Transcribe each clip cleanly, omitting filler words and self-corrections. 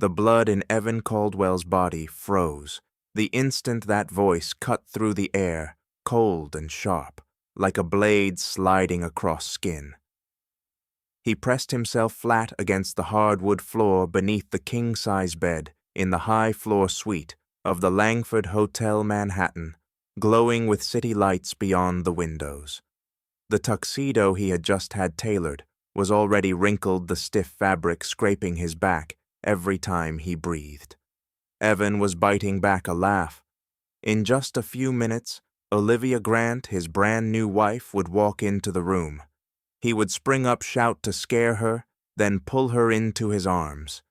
The blood in Evan Caldwell's body froze, the instant that voice cut through the air, cold and sharp, like a blade sliding across skin. He pressed himself flat against the hardwood floor beneath the king-size bed in the high-floor suite of the Langford Hotel Manhattan, glowing with city lights beyond the windows. The tuxedo he had just had tailored was already wrinkled, the stiff fabric scraping his back every time he breathed. Evan was biting back a laugh. In just a few minutes, Olivia Grant, his brand-new wife, would walk into the room. He would spring up, shout to scare her, then pull her into his arms.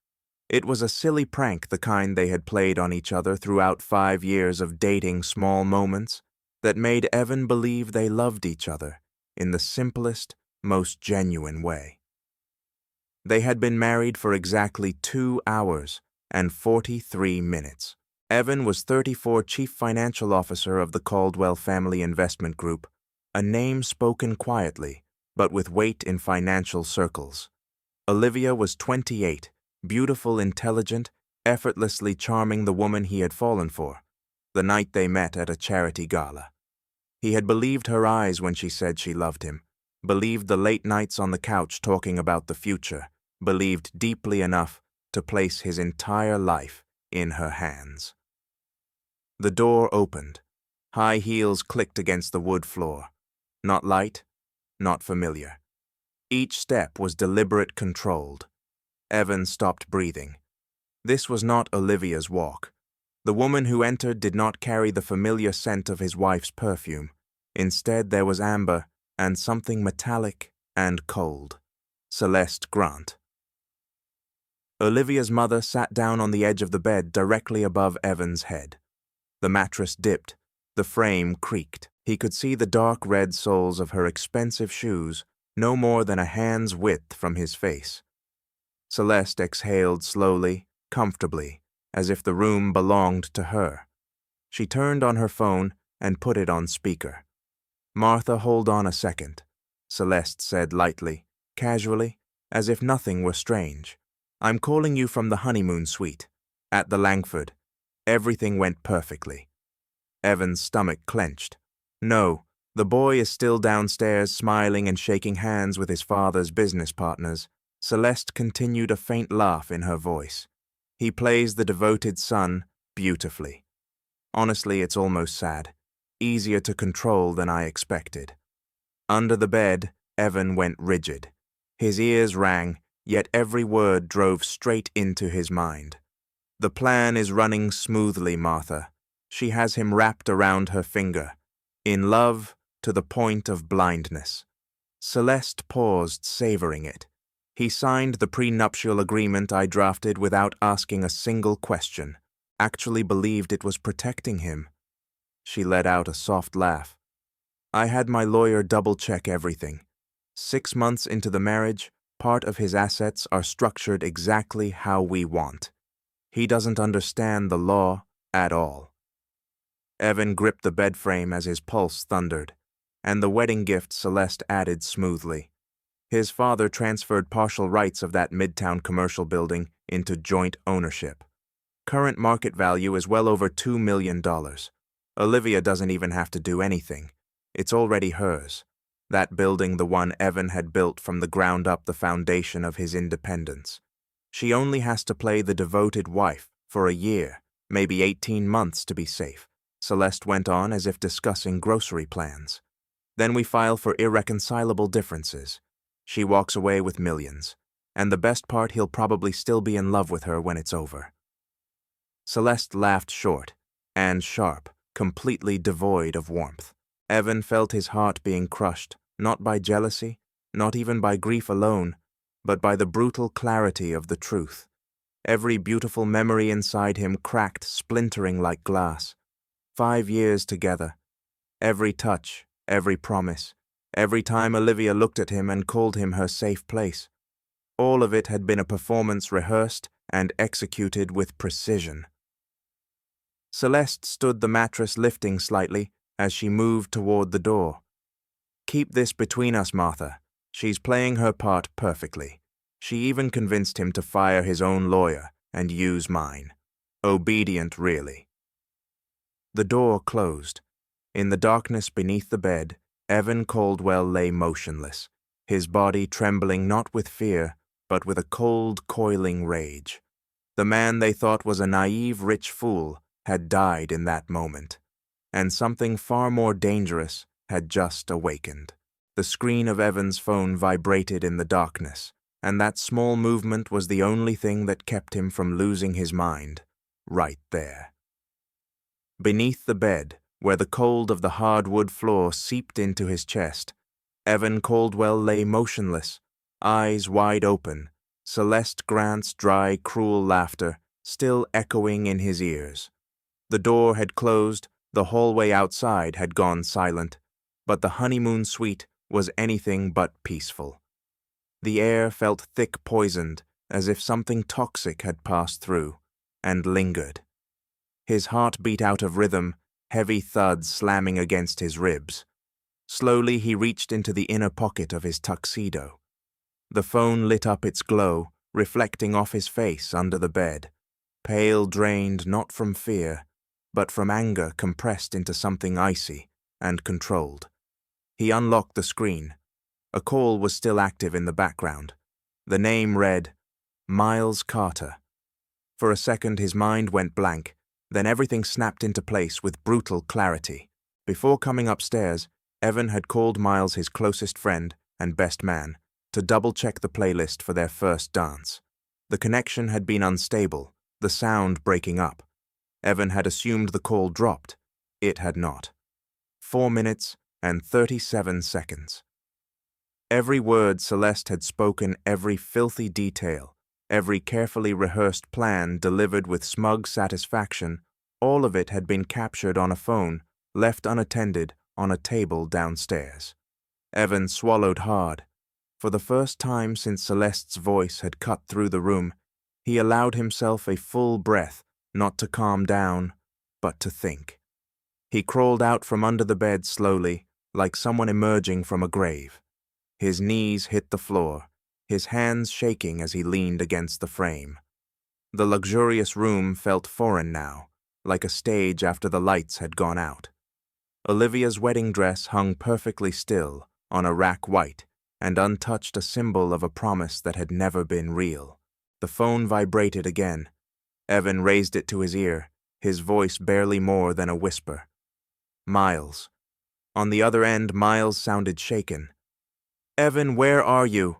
It was a silly prank, the kind they had played on each other throughout 5 years of dating small moments, that made Evan believe they loved each other in the simplest, most genuine way. They had been married for exactly 2 hours and 43 minutes. Evan was 34, chief financial officer of the Caldwell Family Investment Group, a name spoken quietly, but with weight in financial circles. Olivia was 28, beautiful, intelligent, effortlessly charming, the woman he had fallen for, the night they met at a charity gala. He had believed her eyes when she said she loved him, believed the late nights on the couch talking about the future, believed deeply enough to place his entire life in her hands. The door opened. High heels clicked against the wood floor. Not light, not familiar. Each step was deliberate, controlled. Evan stopped breathing. This was not Olivia's walk. The woman who entered did not carry the familiar scent of his wife's perfume. Instead, there was amber and something metallic and cold. Celeste Grant. Olivia's mother sat down on the edge of the bed directly above Evan's head. The mattress dipped. The frame creaked. He could see the dark red soles of her expensive shoes, no more than a hand's width from his face. Celeste exhaled slowly, comfortably, as if the room belonged to her. She turned on her phone and put it on speaker. "Martha, hold on a second," Celeste said lightly, casually, as if nothing were strange. "I'm calling you from the honeymoon suite, at the Langford. Everything went perfectly." Evan's stomach clenched. "No, the boy is still downstairs, smiling and shaking hands with his father's business partners." Celeste continued, a faint laugh in her voice. "He plays the devoted son beautifully. Honestly, it's almost sad. Easier to control than I expected." Under the bed, Evan went rigid. His ears rang, yet every word drove straight into his mind. "The plan is running smoothly, Martha. She has him wrapped around her finger. In love to the point of blindness." Celeste paused, savoring it. "He signed the prenuptial agreement I drafted without asking a single question. Actually believed it was protecting him." She let out a soft laugh. "I had my lawyer double-check everything. 6 months into the marriage, part of his assets are structured exactly how we want. He doesn't understand the law at all." Evan gripped the bed frame as his pulse thundered, and the wedding gift Celeste added smoothly. His father transferred partial rights of that Midtown commercial building into joint ownership. Current market value is well over $2 million. Olivia doesn't even have to do anything. It's already hers. That building, the one Evan had built from the ground up, the foundation of his independence. She only has to play the devoted wife for a year, maybe 18 months to be safe. Celeste went on as if discussing grocery plans. Then we file for irreconcilable differences. She walks away with millions. And the best part, he'll probably still be in love with her when it's over. Celeste laughed short and sharp, completely devoid of warmth. Evan felt his heart being crushed, not by jealousy, not even by grief alone, but by the brutal clarity of the truth. Every beautiful memory inside him cracked, splintering like glass. 5 years together. Every touch, every promise, every time Olivia looked at him and called him her safe place. All of it had been a performance rehearsed and executed with precision. Celeste stood, the mattress lifting slightly as she moved toward the door. "Keep this between us, Martha. She's playing her part perfectly. She even convinced him to fire his own lawyer and use mine. Obedient, really. The door closed. In the darkness beneath the bed, Evan Caldwell lay motionless, his body trembling not with fear, but with a cold, coiling rage. The man they thought was a naive, rich fool had died in that moment, and something far more dangerous had just awakened. The screen of Evan's phone vibrated in the darkness, and that small movement was the only thing that kept him from losing his mind, right there. Beneath the bed, where the cold of the hardwood floor seeped into his chest, Evan Caldwell lay motionless, eyes wide open, Celeste Grant's dry, cruel laughter still echoing in his ears. The door had closed, the hallway outside had gone silent, but the honeymoon suite was anything but peaceful. The air felt thick poisoned, as if something toxic had passed through, and lingered. His heart beat out of rhythm, heavy thuds slamming against his ribs. Slowly he reached into the inner pocket of his tuxedo. The phone lit up its glow, reflecting off his face under the bed, pale drained not from fear, but from anger compressed into something icy and controlled. He unlocked the screen. A call was still active in the background. The name read, Miles Carter. For a second his mind went blank, then everything snapped into place with brutal clarity. Before coming upstairs, Evan had called Miles his closest friend and best man to double-check the playlist for their first dance. The connection had been unstable, the sound breaking up. Evan had assumed the call dropped. It had not. 4 minutes and 37 seconds. Every word Celeste had spoken, every filthy detail, every carefully rehearsed plan delivered with smug satisfaction, all of it had been captured on a phone, left unattended on a table downstairs. Evan swallowed hard. For the first time since Celeste's voice had cut through the room, he allowed himself a full breath, not to calm down, but to think. He crawled out from under the bed slowly, like someone emerging from a grave. His knees hit the floor, his hands shaking as he leaned against the frame. The luxurious room felt foreign now, like a stage after the lights had gone out. Olivia's wedding dress hung perfectly still on a rack white and untouched, a symbol of a promise that had never been real. The phone vibrated again. Evan raised it to his ear, his voice barely more than a whisper. Miles. On the other end, Miles sounded shaken. Evan, where are you?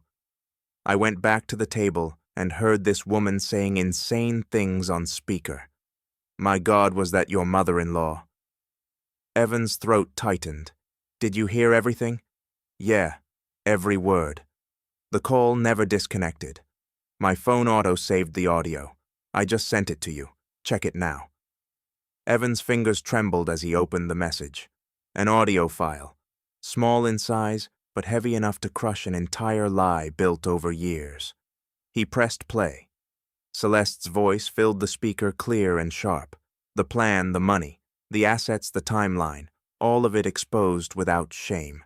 I went back to the table and heard this woman saying insane things on speaker. My God, was that your mother-in-law? Evan's throat tightened. Did you hear everything? Yeah, every word. The call never disconnected. My phone auto-saved the audio. I just sent it to you. Check it now. Evan's fingers trembled as he opened the message. An audio file, small in size, but heavy enough to crush an entire lie built over years. He pressed play. Celeste's voice filled the speaker clear and sharp. The plan, the money, the assets, the timeline, all of it exposed without shame.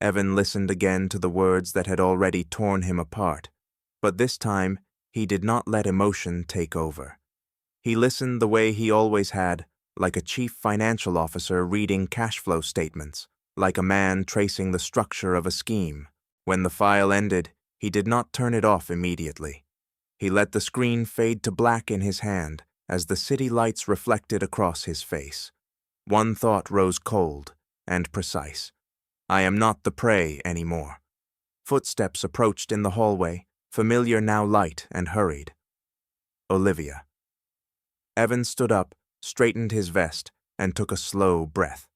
Evan listened again to the words that had already torn him apart, but this time he did not let emotion take over. He listened the way he always had, like a chief financial officer reading cash flow statements, like a man tracing the structure of a scheme. When the file ended, he did not turn it off immediately. He let the screen fade to black in his hand as the city lights reflected across his face. One thought rose cold and precise. I am not the prey anymore. Footsteps approached in the hallway, familiar now, light and hurried. Olivia. Evan stood up, straightened his vest, and took a slow breath.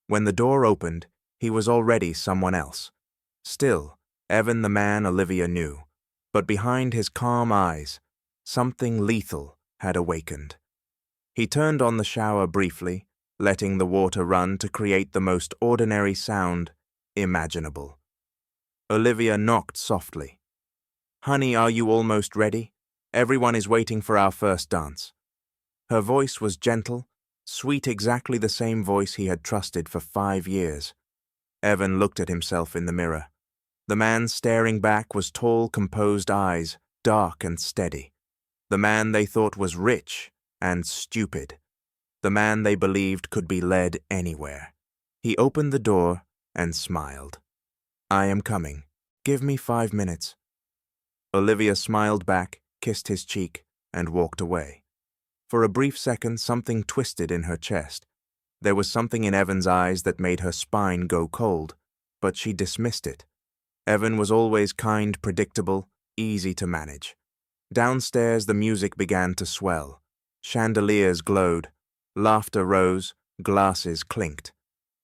When the door opened, he was already someone else. Still, Evan the man Olivia knew, but behind his calm eyes, something lethal had awakened. He turned on the shower briefly, letting the water run to create the most ordinary sound imaginable. Olivia knocked softly. Honey, are you almost ready? Everyone is waiting for our first dance. Her voice was gentle, sweet, exactly the same voice he had trusted for 5 years. Evan looked at himself in the mirror. The man staring back was tall, composed eyes, dark and steady. The man they thought was rich and stupid. The man they believed could be led anywhere. He opened the door and smiled. "I am coming. Give me 5 minutes." Olivia smiled back, kissed his cheek, and walked away. For a brief second, something twisted in her chest. There was something in Evan's eyes that made her spine go cold, but she dismissed it. Evan was always kind, predictable, easy to manage. Downstairs, the music began to swell. Chandeliers glowed. Laughter rose. Glasses clinked.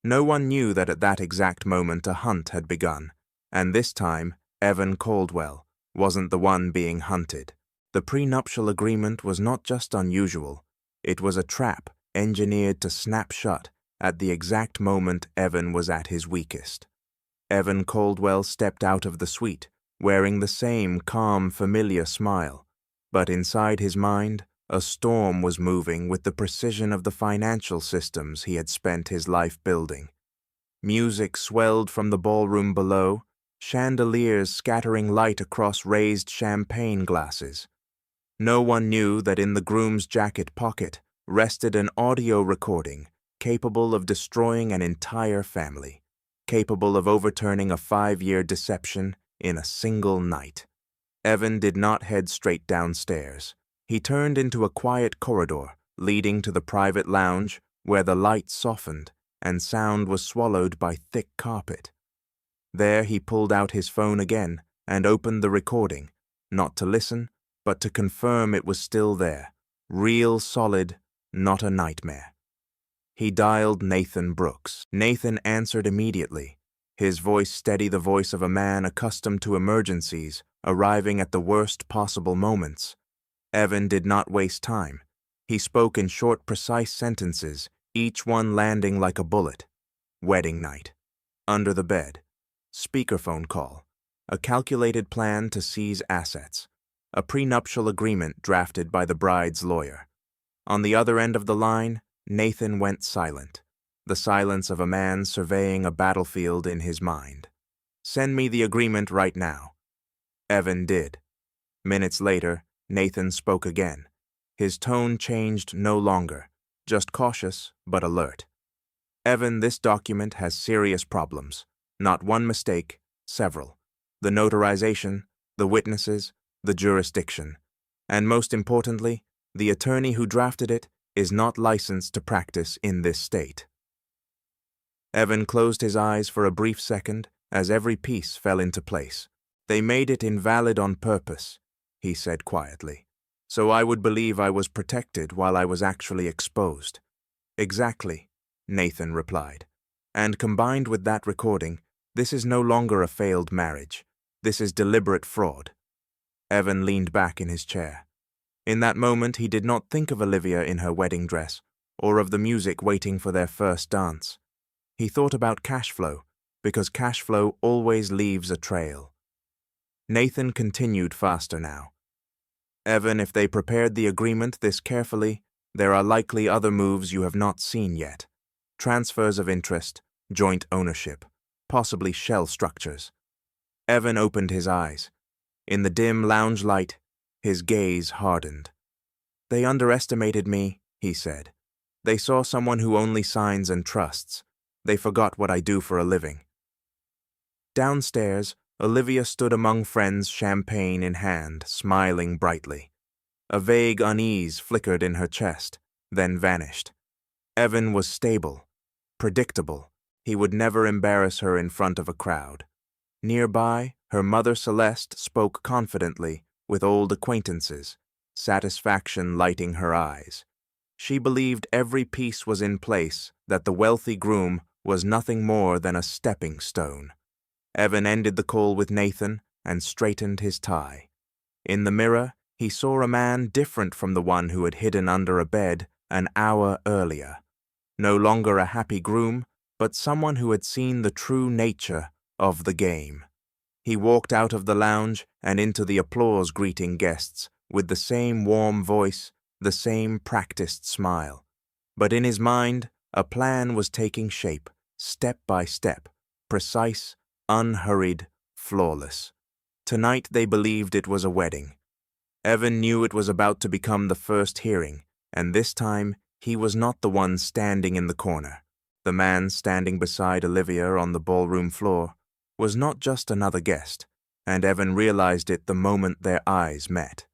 No one knew that at that exact moment a hunt had begun, and this time, Evan Caldwell wasn't the one being hunted. The prenuptial agreement was not just unusual, it was a trap engineered to snap shut at the exact moment Evan was at his weakest. Evan Caldwell stepped out of the suite, wearing the same calm, familiar smile, but inside his mind, a storm was moving with the precision of the financial systems he had spent his life building. Music swelled from the ballroom below, chandeliers scattering light across raised champagne glasses. No one knew that in the groom's jacket pocket rested an audio recording capable of destroying an entire family, capable of overturning a 5-year deception in a single night. Evan did not head straight downstairs. He turned into a quiet corridor leading to the private lounge where the light softened and sound was swallowed by thick carpet. There he pulled out his phone again and opened the recording, not to listen, but to confirm it was still there, real solid, not a nightmare. He dialed Nathan Brooks. Nathan answered immediately, his voice steady, the voice of a man accustomed to emergencies arriving at the worst possible moments. Evan did not waste time. He spoke in short, precise sentences, each one landing like a bullet. Wedding night. Under the bed. Speakerphone call. A calculated plan to seize assets. A prenuptial agreement drafted by the bride's lawyer. On the other end of the line, Nathan went silent, the silence of a man surveying a battlefield in his mind. "Send me the agreement right now." Evan did. Minutes later, Nathan spoke again. His tone changed no longer, just cautious but alert. "Evan, this document has serious problems. Not one mistake, several. The notarization, the witnesses, the jurisdiction, and most importantly, the attorney who drafted it is not licensed to practice in this state." Evan closed his eyes for a brief second as every piece fell into place. "They made it invalid on purpose," he said quietly, "so I would believe I was protected while I was actually exposed." "Exactly," Nathan replied. "And combined with that recording, this is no longer a failed marriage. This is deliberate fraud." Evan leaned back in his chair. In that moment, he did not think of Olivia in her wedding dress, or of the music waiting for their first dance. He thought about cash flow, because cash flow always leaves a trail. Nathan continued faster now. "Evan, if they prepared the agreement this carefully, there are likely other moves you have not seen yet. Transfers of interest, joint ownership, possibly shell structures." Evan opened his eyes. In the dim lounge light, his gaze hardened. "They underestimated me," he said. "They saw someone who only signs and trusts. They forgot what I do for a living." Downstairs, Olivia stood among friends, champagne in hand, smiling brightly. A vague unease flickered in her chest, then vanished. Evan was stable, predictable. He would never embarrass her in front of a crowd. Nearby, her mother Celeste spoke confidently with old acquaintances, satisfaction lighting her eyes. She believed every piece was in place, that the wealthy groom was nothing more than a stepping stone. Evan ended the call with Nathan and straightened his tie. In the mirror, he saw a man different from the one who had hidden under a bed an hour earlier. No longer a happy groom, but someone who had seen the true nature of the game. He walked out of the lounge and into the applause greeting guests with the same warm voice, the same practiced smile. But in his mind, a plan was taking shape, step by step, precise, unhurried, flawless. Tonight they believed it was a wedding. Evan knew it was about to become the first hearing, and this time he was not the one standing in the corner. The man standing beside Olivia on the ballroom floor was not just another guest, and Evan realized it the moment their eyes met.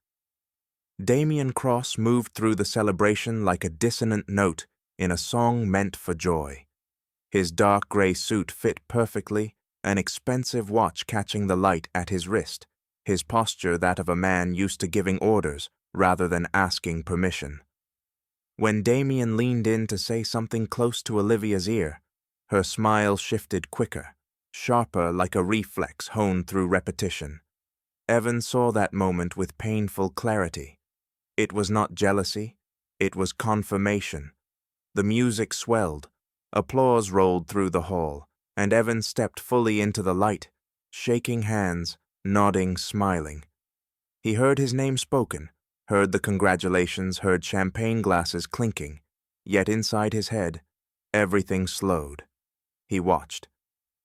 Damien Cross moved through the celebration like a dissonant note in a song meant for joy. His dark gray suit fit perfectly, an expensive watch catching the light at his wrist, his posture that of a man used to giving orders rather than asking permission. When Damien leaned in to say something close to Olivia's ear, her smile shifted quicker, sharper like a reflex honed through repetition. Evan saw that moment with painful clarity. It was not jealousy, it was confirmation. The music swelled, applause rolled through the hall, and Evan stepped fully into the light, shaking hands, nodding, smiling. He heard his name spoken, heard the congratulations, heard champagne glasses clinking, yet inside his head, everything slowed. He watched.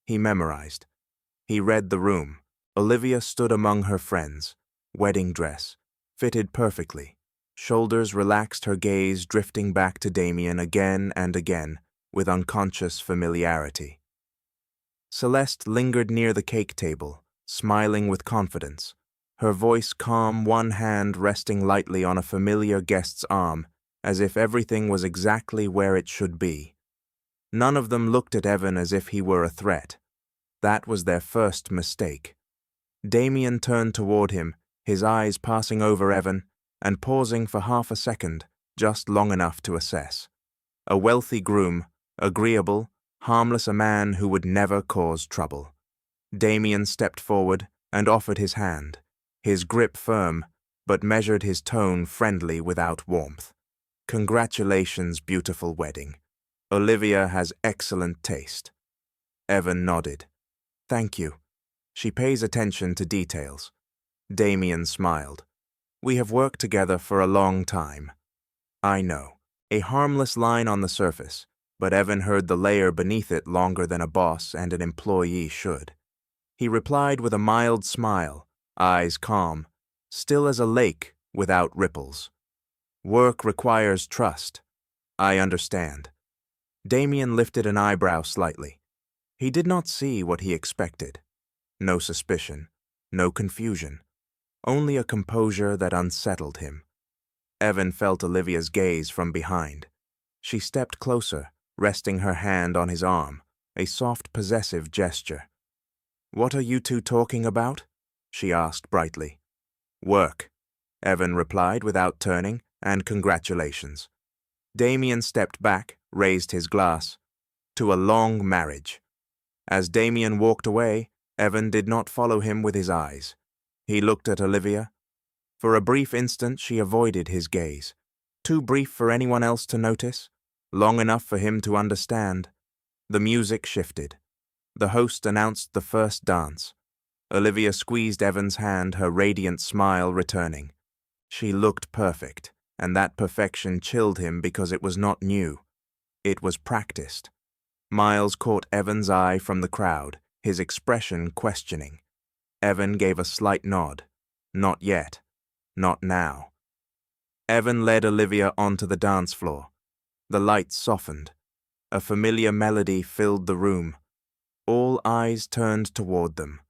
He memorized. He read the room. Olivia stood among her friends, wedding dress, fitted perfectly. Shoulders relaxed, her gaze drifting back to Damien again and again with unconscious familiarity. Celeste lingered near the cake table, smiling with confidence, her voice calm, one hand resting lightly on a familiar guest's arm, as if everything was exactly where it should be. None of them looked at Evan as if he were a threat. That was their first mistake. Damien turned toward him, his eyes passing over Evan, and pausing for half a second, just long enough to assess. A wealthy groom, agreeable, harmless, a man who would never cause trouble. Damien stepped forward and offered his hand, his grip firm, but measured, his tone friendly without warmth. "Congratulations, beautiful wedding. Olivia has excellent taste." Evan nodded. "Thank you. She pays attention to details." Damien smiled. "We have worked together for a long time." "I know." A harmless line on the surface, but Evan heard the layer beneath it longer than a boss and an employee should. He replied with a mild smile, eyes calm, still as a lake without ripples. "Work requires trust. I understand." Damien lifted an eyebrow slightly. He did not see what he expected. No suspicion, no confusion, only a composure that unsettled him. Evan felt Olivia's gaze from behind. She stepped closer, resting her hand on his arm, a soft, possessive gesture. "What are you two talking about?" she asked brightly. "Work," Evan replied without turning, "and congratulations." Damien stepped back, raised his glass. "To a long marriage." As Damien walked away, Evan did not follow him with his eyes. He looked at Olivia. For a brief instant she avoided his gaze. Too brief for anyone else to notice, long enough for him to understand. The music shifted. The host announced the first dance. Olivia squeezed Evan's hand, her radiant smile returning. She looked perfect, and that perfection chilled him because it was not new. It was practiced. Miles caught Evan's eye from the crowd, his expression questioning. Evan gave a slight nod. Not yet. Not now. Evan led Olivia onto the dance floor. The lights softened. A familiar melody filled the room. All eyes turned toward them.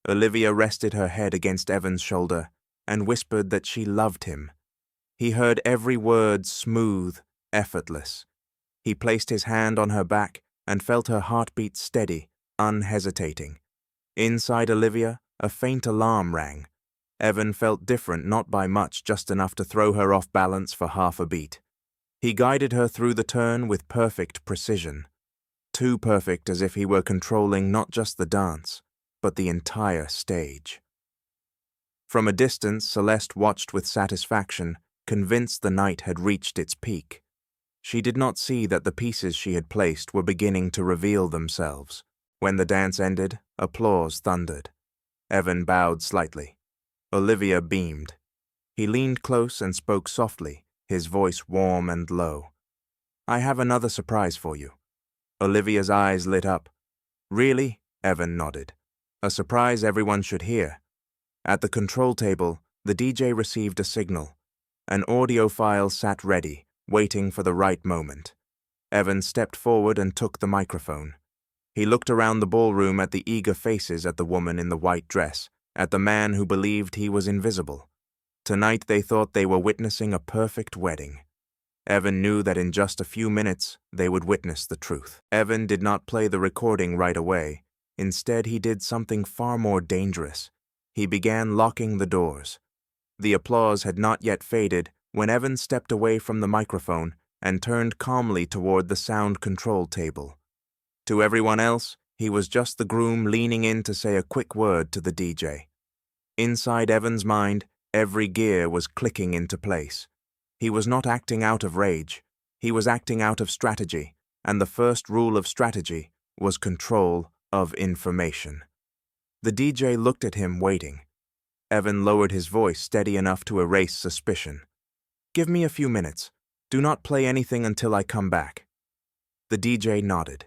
Olivia rested her head against Evan's shoulder and whispered that she loved him. He heard every word, smooth, effortless. He placed his hand on her back and felt her heartbeat steady, unhesitating. Inside Olivia, a faint alarm rang. Evan felt different, not by much, just enough to throw her off balance for half a beat. He guided her through the turn with perfect precision. Too perfect, as if he were controlling not just the dance, but the entire stage. From a distance, Celeste watched with satisfaction, convinced the night had reached its peak. She did not see that the pieces she had placed were beginning to reveal themselves. When the dance ended, applause thundered. Evan bowed slightly. Olivia beamed. He leaned close and spoke softly, his voice warm and low. "I have another surprise for you." Olivia's eyes lit up. "Really?" Evan nodded. "A surprise everyone should hear." At the control table, The DJ received a signal. An audio file sat ready, waiting for the right moment. Evan stepped forward and took the microphone. He looked around the ballroom at the eager faces, at the woman in the white dress, at the man who believed he was invisible. Tonight they thought they were witnessing a perfect wedding. Evan knew that in just a few minutes they would witness the truth. Evan did not play the recording right away. Instead, he did something far more dangerous. He began locking the doors. The applause had not yet faded when Evan stepped away from the microphone and turned calmly toward the sound control table. To everyone else, he was just the groom leaning in to say a quick word to the DJ. Inside Evan's mind, every gear was clicking into place. He was not acting out of rage. He was acting out of strategy, and the first rule of strategy was control of information. The DJ looked at him, waiting. Evan lowered his voice steady enough to erase suspicion. "Give me a few minutes. Do not play anything until I come back." The DJ nodded.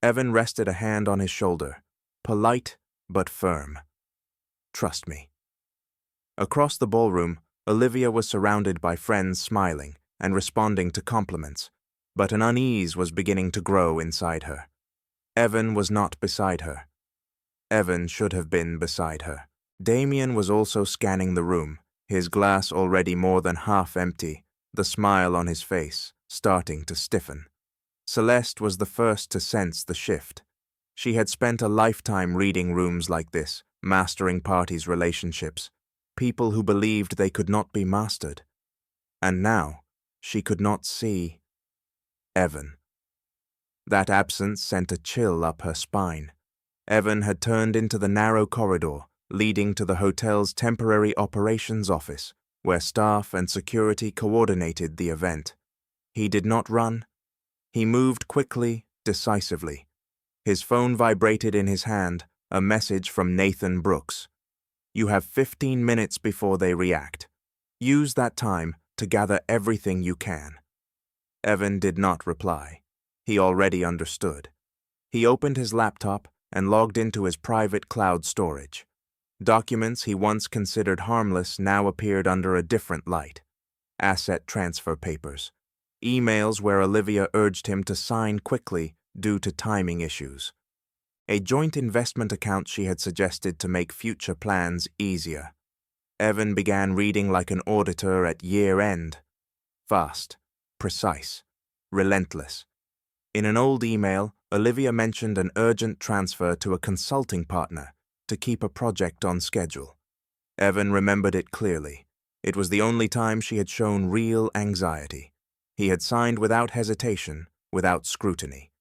Evan rested a hand on his shoulder, polite but firm. "Trust me." Across the ballroom, Olivia was surrounded by friends smiling and responding to compliments, but an unease was beginning to grow inside her. Evan was not beside her. Evan should have been beside her. Damien was also scanning the room, his glass already more than half empty, the smile on his face starting to stiffen. Celeste was the first to sense the shift. She had spent a lifetime reading rooms like this, mastering parties' relationships, people who believed they could not be mastered. And now, she could not see Evan. That absence sent a chill up her spine. Evan had turned into the narrow corridor leading to the hotel's temporary operations office, where staff and security coordinated the event. He did not run. He moved quickly, decisively. His phone vibrated in his hand, a message from Nathan Brooks. "You have 15 minutes before they react. Use that time to gather everything you can." Evan did not reply. He already understood. He opened his laptop and logged into his private cloud storage. Documents he once considered harmless now appeared under a different light. Asset transfer papers. Emails where Olivia urged him to sign quickly due to timing issues. A joint investment account she had suggested to make future plans easier. Evan began reading like an auditor at year-end. Fast, precise, relentless. In an old email, Olivia mentioned an urgent transfer to a consulting partner to keep a project on schedule. Evan remembered it clearly. It was the only time she had shown real anxiety. He had signed without hesitation, without scrutiny.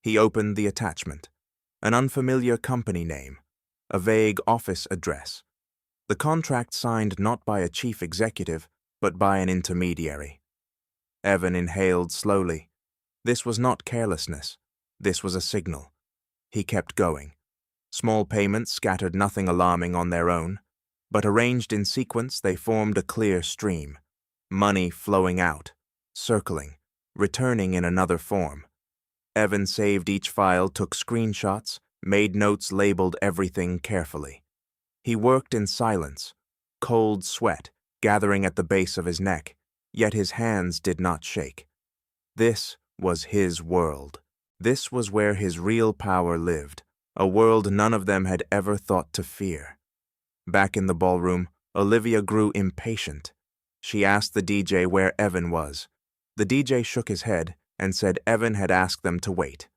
He opened the attachment. An unfamiliar company name, a vague office address. The contract signed not by a chief executive, but by an intermediary. Evan inhaled slowly. This was not carelessness. This was a signal. He kept going. Small payments scattered nothing alarming on their own, but arranged in sequence they formed a clear stream. Money flowing out, circling, returning in another form. Evan saved each file, took screenshots, made notes, labeled everything carefully. He worked in silence, cold sweat gathering at the base of his neck, yet his hands did not shake. This was his world. This was where his real power lived, a world none of them had ever thought to fear. Back in the ballroom, Olivia grew impatient. She asked the DJ where Evan was. The DJ shook his head and said Evan had asked them to wait.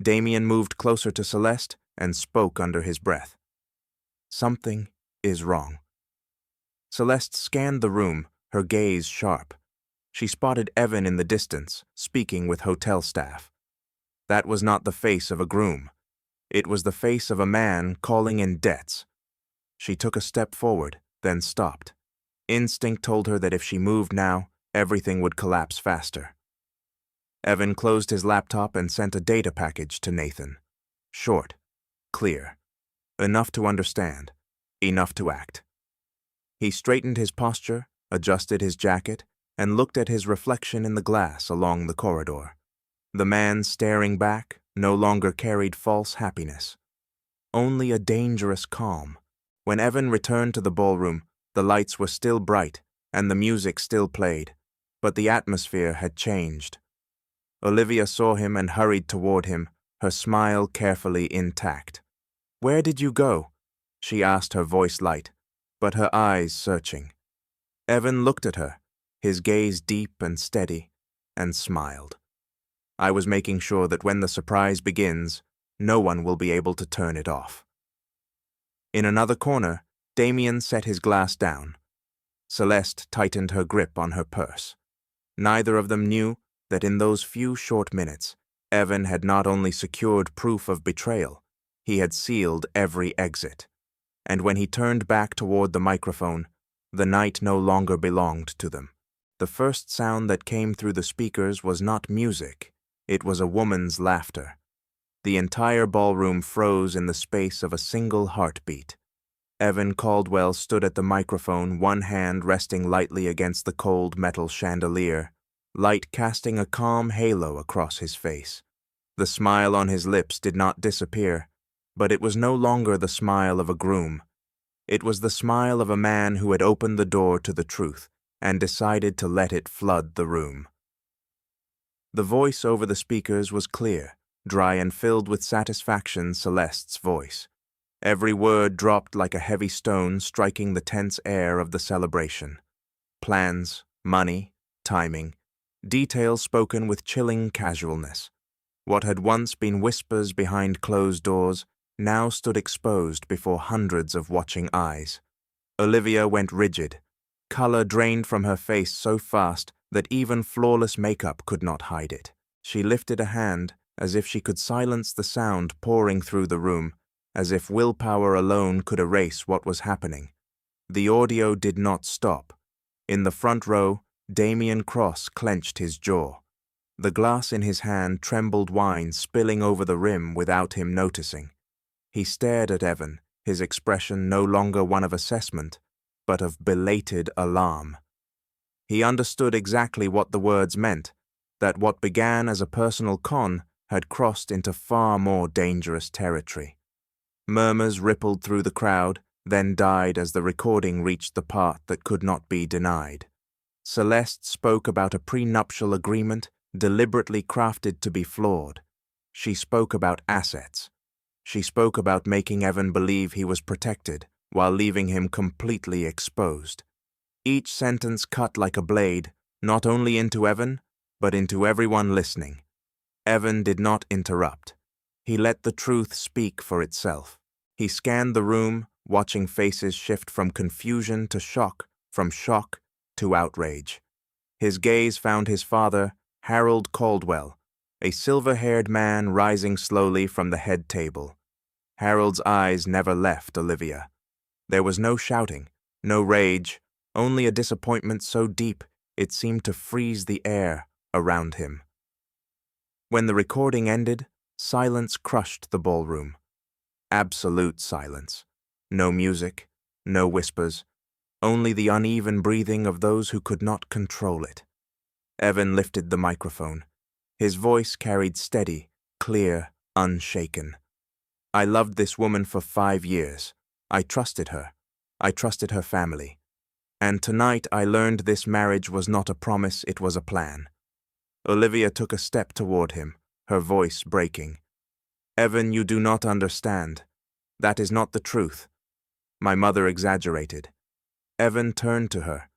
Damien moved closer to Celeste and spoke under his breath. "Something is wrong." Celeste scanned the room, her gaze sharp. She spotted Evan in the distance, speaking with hotel staff. That was not the face of a groom. It was the face of a man calling in debts. She took a step forward, then stopped. Instinct told her that if she moved now, everything would collapse faster. Evan closed his laptop and sent a data package to Nathan. Short, clear, enough to understand, enough to act. He straightened his posture, adjusted his jacket, and looked at his reflection in the glass along the corridor. The man staring back no longer carried false happiness, only a dangerous calm. When Evan returned to the ballroom, The lights were still bright, and the music still played, but the atmosphere had changed. Olivia saw him and hurried toward him, her smile carefully intact. "Where did you go?" she asked, her voice light, but her eyes searching. Evan looked at her, his gaze deep and steady, and smiled. "I was making sure that when the surprise begins, no one will be able to turn it off." In another corner, Damien set his glass down. Celeste tightened her grip on her purse. Neither of them knew that in those few short minutes, Evan had not only secured proof of betrayal, he had sealed every exit. And when he turned back toward the microphone, the night no longer belonged to them. The first sound that came through the speakers was not music, it was a woman's laughter. The entire ballroom froze in the space of a single heartbeat. Evan Caldwell stood at the microphone, one hand resting lightly against the cold metal chandelier, light casting a calm halo across his face. The smile on his lips did not disappear, but it was no longer the smile of a groom. It was the smile of a man who had opened the door to the truth and decided to let it flood the room. The voice over the speakers was clear, dry and filled with satisfaction. Celeste's voice. Every word dropped like a heavy stone, striking the tense air of the celebration. Plans, money, timing, details spoken with chilling casualness. What had once been whispers behind closed doors now stood exposed before hundreds of watching eyes. Olivia went rigid. Color drained from her face so fast that even flawless makeup could not hide it. She lifted a hand as if she could silence the sound pouring through the room, as if willpower alone could erase what was happening. The audio did not stop. In the front row, Damien Cross clenched his jaw. The glass in his hand trembled, wine spilling over the rim without him noticing. He stared at Evan, his expression no longer one of assessment, but of belated alarm. He understood exactly what the words meant, that what began as a personal con had crossed into far more dangerous territory. Murmurs rippled through the crowd, then died as the recording reached the part that could not be denied. Celeste spoke about a prenuptial agreement deliberately crafted to be flawed. She spoke about assets. She spoke about making Evan believe he was protected while leaving him completely exposed. Each sentence cut like a blade, not only into Evan, but into everyone listening. Evan did not interrupt. He let the truth speak for itself. He scanned the room, watching faces shift from confusion to shock, from shock to outrage. His gaze found his father, Harold Caldwell, a silver-haired man rising slowly from the head table. Harold's eyes never left Olivia. There was no shouting, no rage, only a disappointment so deep it seemed to freeze the air around him. When the recording ended, silence crushed the ballroom. Absolute silence. No music, no whispers, only the uneven breathing of those who could not control it. Evan lifted the microphone. His voice carried steady, clear, unshaken. "I loved this woman for 5 years. I trusted her. I trusted her family. And tonight I learned this marriage was not a promise, it was a plan." Olivia took a step toward him, her voice breaking. "Evan, you do not understand. That is not the truth. My mother exaggerated." Evan turned to her.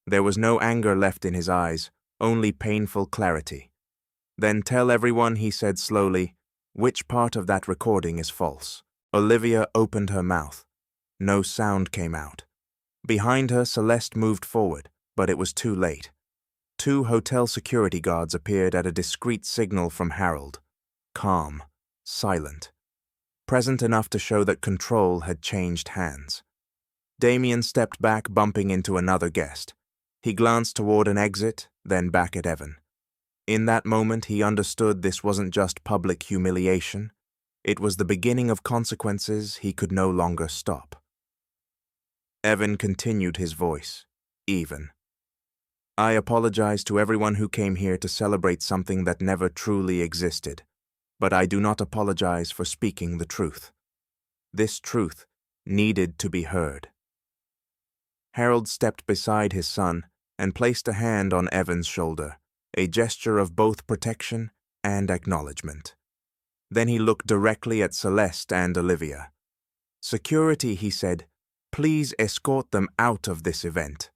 There was no anger left in his eyes, only painful clarity. "Then tell everyone," he said slowly, "which part of that recording is false." Olivia opened her mouth. No sound came out. Behind her, Celeste moved forward, but it was too late. 2 hotel security guards appeared at a discreet signal from Harold. Calm, silent, present enough to show that control had changed hands. Damien stepped back, bumping into another guest. He glanced toward an exit, then back at Evan. In that moment, he understood this wasn't just public humiliation. It was the beginning of consequences he could no longer stop. Evan continued, his voice, even. "I apologize to everyone who came here to celebrate something that never truly existed, but I do not apologize for speaking the truth. This truth needed to be heard." Harold stepped beside his son and placed a hand on Evan's shoulder, a gesture of both protection and acknowledgement. Then he looked directly at Celeste and Olivia. "Security," he said, "please escort them out of this event."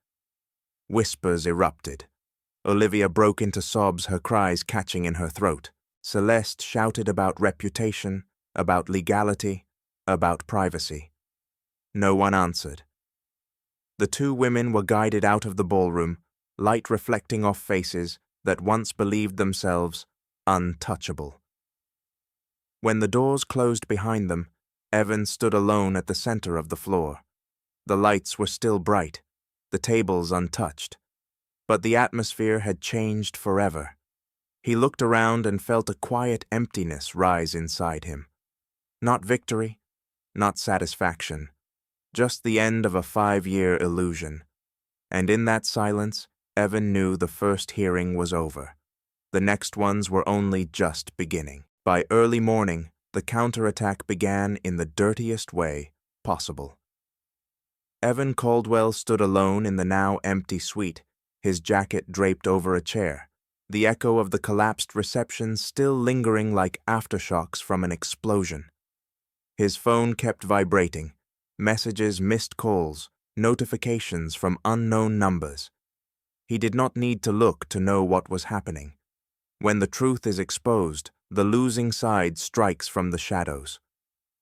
Whispers erupted. Olivia broke into sobs, her cries catching in her throat. Celeste shouted about reputation, about legality, about privacy. No one answered. The two women were guided out of the ballroom, light reflecting off faces that once believed themselves untouchable. When the doors closed behind them, Evan stood alone at the center of the floor. The lights were still bright, the tables untouched, but the atmosphere had changed forever. He looked around and felt a quiet emptiness rise inside him. Not victory, not satisfaction, just the end of a 5-year illusion. And in that silence, Evan knew the first hearing was over. The next ones were only just beginning. By early morning, the counterattack began in the dirtiest way possible. Evan Caldwell stood alone in the now empty suite, his jacket draped over a chair, the echo of the collapsed reception still lingering like aftershocks from an explosion. His phone kept vibrating, messages, missed calls, notifications from unknown numbers. He did not need to look to know what was happening. When the truth is exposed, the losing side strikes from the shadows.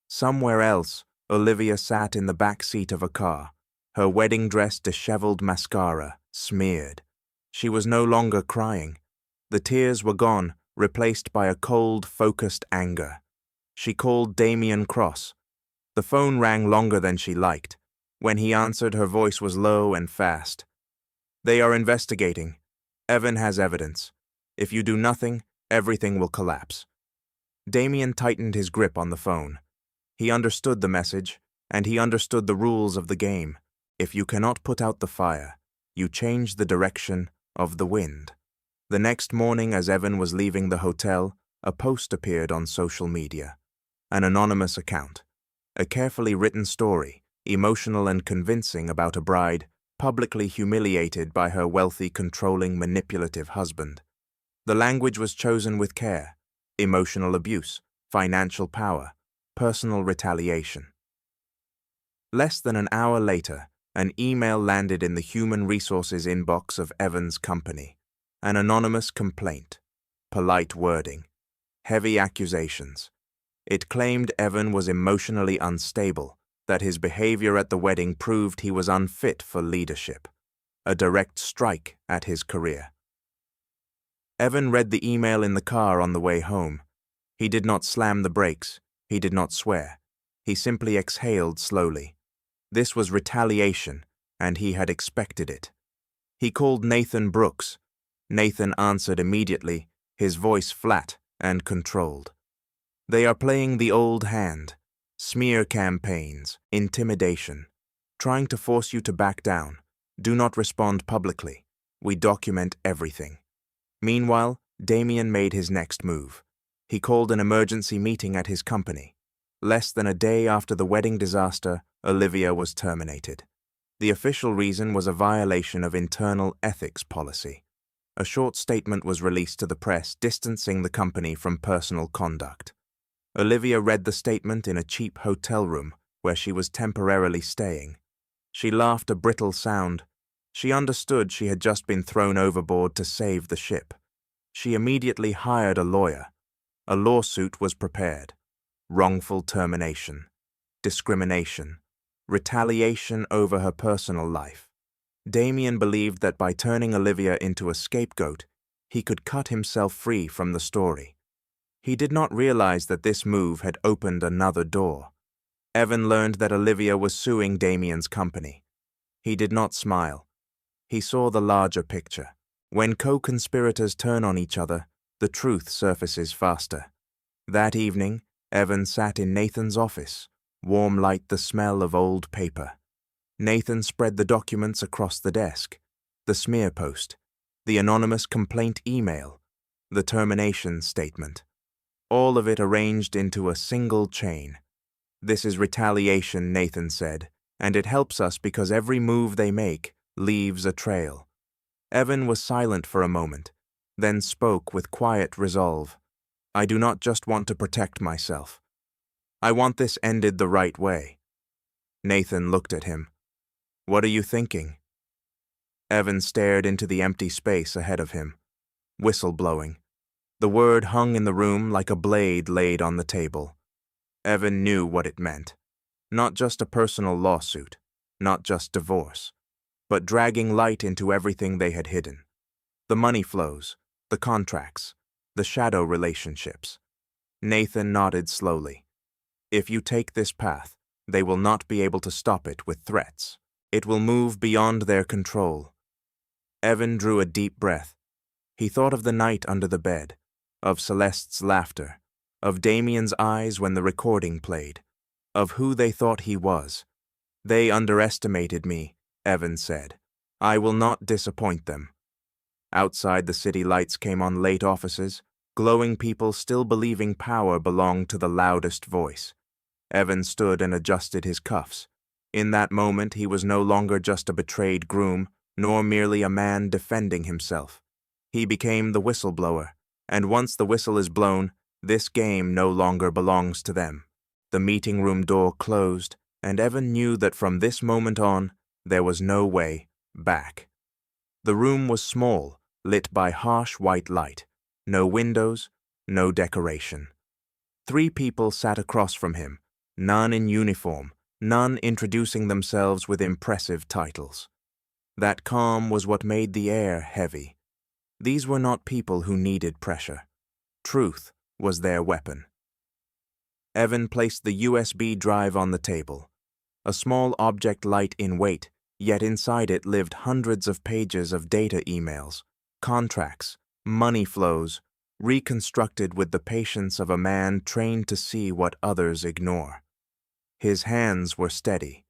Somewhere else, Olivia sat in the back seat of a car, her wedding dress disheveled, mascara smeared. She was no longer crying. The tears were gone, replaced by a cold, focused anger. She called Damien Cross. The phone rang longer than she liked. When he answered, her voice was low and fast. "They are investigating. Evan has evidence. If you do nothing, everything will collapse." Damien tightened his grip on the phone. He understood the message, and he understood the rules of the game. If you cannot put out the fire, you change the direction of the wind. The next morning, as Evan was leaving the hotel, a post appeared on social media. An anonymous account. A carefully written story, emotional and convincing, about a bride publicly humiliated by her wealthy, controlling, manipulative husband. The language was chosen with care: emotional abuse, financial power, personal retaliation. Less than an hour later, an email landed in the human resources inbox of Evan's company. An anonymous complaint, polite wording, heavy accusations. It claimed Evan was emotionally unstable, that his behavior at the wedding proved he was unfit for leadership. A direct strike at his career. Evan read the email in the car on the way home. He did not slam the brakes. He did not swear. He simply exhaled slowly. This was retaliation, and he had expected it. He called Nathan Brooks. Nathan answered immediately, his voice flat and controlled. "They are playing the old hand. Smear campaigns, intimidation, trying to force you to back down. Do not respond publicly. We document everything." Meanwhile, Damien made his next move. He called an emergency meeting at his company. Less than a day after the wedding disaster, Olivia was terminated. The official reason was a violation of internal ethics policy. A short statement was released to the press distancing the company from personal conduct. Olivia read the statement in a cheap hotel room where she was temporarily staying. She laughed a brittle sound. She understood she had just been thrown overboard to save the ship. She immediately hired a lawyer. A lawsuit was prepared. Wrongful termination, discrimination, retaliation over her personal life. Damien believed that by turning Olivia into a scapegoat, he could cut himself free from the story. He did not realize that this move had opened another door. Evan learned that Olivia was suing Damien's company. He did not smile. He saw the larger picture. When co-conspirators turn on each other, the truth surfaces faster. That evening, Evan sat in Nathan's office, warm light, the smell of old paper. Nathan spread the documents across the desk: the smear post, the anonymous complaint email, the termination statement. All of it arranged into a single chain. "This is retaliation," Nathan said. And it helps us because every move they make leaves a trail. Evan was silent for a moment, then spoke with quiet resolve. I do not just want to protect myself. I want this ended the right way. Nathan looked at him. What are you thinking? Evan stared into the empty space ahead of him, whistle blowing. The word hung in the room like a blade laid on the table. Evan knew what it meant. Not just a personal lawsuit, not just divorce, but dragging light into everything they had hidden. The money flows, the contracts, the shadow relationships. Nathan nodded slowly. If you take this path, they will not be able to stop it with threats. It will move beyond their control. Evan drew a deep breath. He thought of the night under the bed, of Celeste's laughter, of Damien's eyes when the recording played, of who they thought he was. They underestimated me, Evan said. I will not disappoint them. Outside, the city lights came on. Late offices, glowing people still believing power belonged to the loudest voice. Evan stood and adjusted his cuffs. In that moment, he was no longer just a betrayed groom, nor merely a man defending himself. He became the whistleblower, and once the whistle is blown, this game no longer belongs to them. The meeting room door closed, and Evan knew that from this moment on, there was no way back. The room was small, lit by harsh white light. No windows, no decoration. 3 people sat across from him, none in uniform, none introducing themselves with impressive titles. That calm was what made the air heavy. These were not people who needed pressure. Truth was their weapon. Evan placed the USB drive on the table. A small object light in weight, yet inside it lived hundreds of pages of data emails, contracts, money flows, reconstructed with the patience of a man trained to see what others ignore. His hands were steady.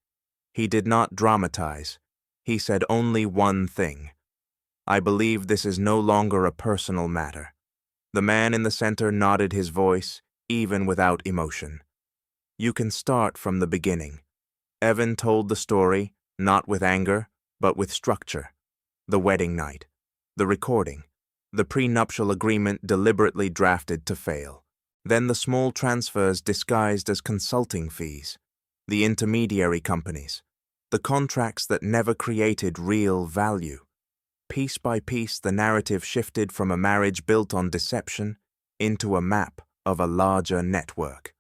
He did not dramatize. He said only one thing. I believe this is no longer a personal matter. The man in the center nodded, his voice, even without emotion. You can start from the beginning. Evan told the story, not with anger, but with structure. The wedding night, the recording, the prenuptial agreement deliberately drafted to fail. Then the small transfers disguised as consulting fees, the intermediary companies, the contracts that never created real value. Piece by piece, the narrative shifted from a marriage built on deception into a map of a larger network.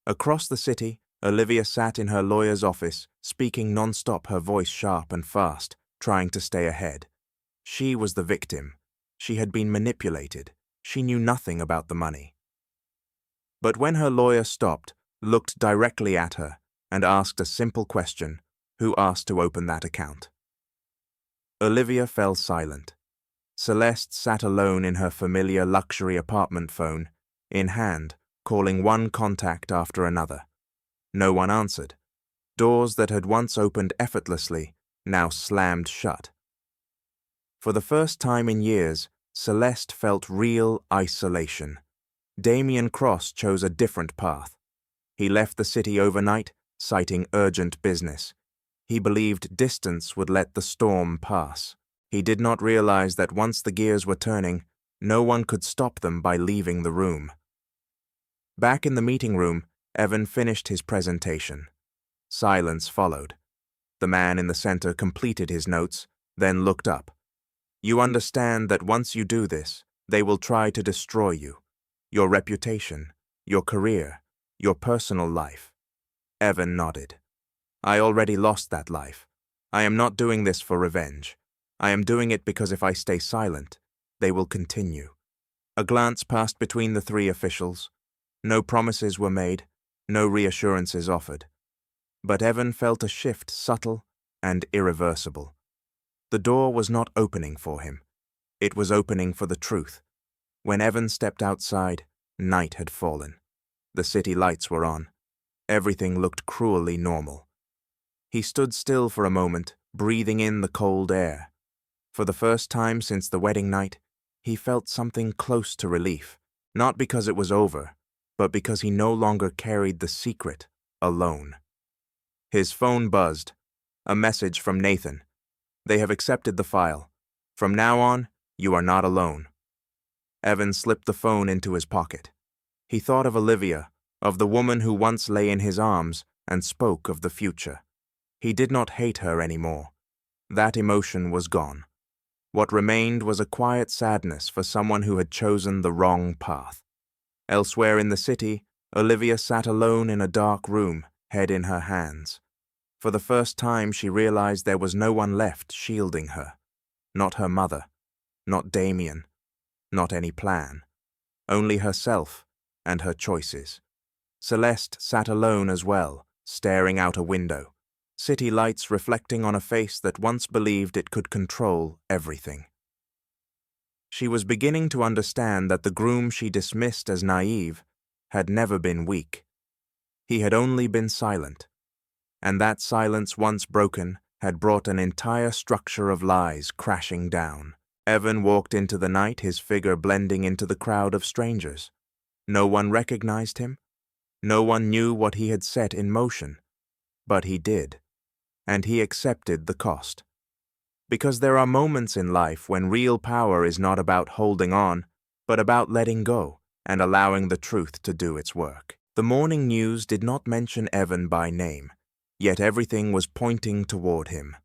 Across the city, Olivia sat in her lawyer's office, speaking non-stop, her voice sharp and fast, trying to stay ahead. She was the victim. She had been manipulated. She knew nothing about the money. But when her lawyer stopped, looked directly at her, and asked a simple question, who asked to open that account? Olivia fell silent. Celeste sat alone in her familiar luxury apartment phone, in hand, calling one contact after another. No one answered. Doors that had once opened effortlessly now slammed shut. For the first time in years, Celeste felt real isolation. Damien Cross chose a different path. He left the city overnight, citing urgent business. He believed distance would let the storm pass. He did not realize that once the gears were turning, no one could stop them by leaving the room. Back in the meeting room, Evan finished his presentation. Silence followed. The man in the center completed his notes, then looked up. You understand that once you do this, they will try to destroy you, your reputation, your career, your personal life. Evan nodded. I already lost that life. I am not doing this for revenge. I am doing it because if I stay silent, they will continue. A glance passed between the 3 officials. No promises were made, no reassurances offered. But Evan felt a shift, subtle and irreversible. The door was not opening for him. It was opening for the truth. When Evan stepped outside, night had fallen. The city lights were on. Everything looked cruelly normal. He stood still for a moment, breathing in the cold air. For the first time since the wedding night, he felt something close to relief, not because it was over, but because he no longer carried the secret alone. His phone buzzed. A message from Nathan. They have accepted the file. From now on, you are not alone. Evan slipped the phone into his pocket. He thought of Olivia, of the woman who once lay in his arms, and spoke of the future. He did not hate her anymore. That emotion was gone. What remained was a quiet sadness for someone who had chosen the wrong path. Elsewhere in the city, Olivia sat alone in a dark room, head in her hands. For the first time she realized there was no one left shielding her. Not her mother, not Damien, not any plan. Only herself and her choices. Celeste sat alone as well, staring out a window, city lights reflecting on a face that once believed it could control everything. She was beginning to understand that the groom she dismissed as naive had never been weak. He had only been silent, and that silence, once broken, had brought an entire structure of lies crashing down. Evan walked into the night, his figure blending into the crowd of strangers. No one recognized him. No one knew what he had set in motion. But he did, and he accepted the cost. Because there are moments in life when real power is not about holding on, but about letting go and allowing the truth to do its work. The morning news did not mention Evan by name, yet everything was pointing toward him.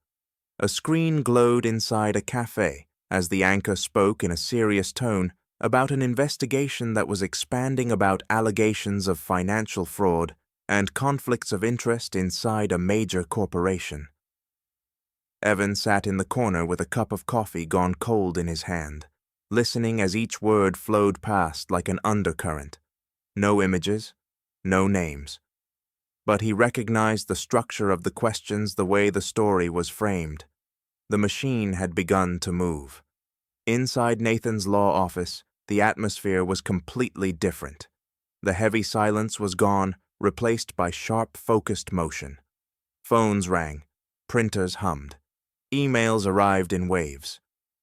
A screen glowed inside a cafe as the anchor spoke in a serious tone about an investigation that was expanding about allegations of financial fraud and conflicts of interest inside a major corporation. Evan sat in the corner with a cup of coffee gone cold in his hand, listening as each word flowed past like an undercurrent. No images, no names. But he recognized the structure of the questions, the way the story was framed. The machine had begun to move. Inside Nathan's law office, the atmosphere was completely different. The heavy silence was gone, replaced by sharp, focused motion. Phones rang, printers hummed. Emails arrived in waves.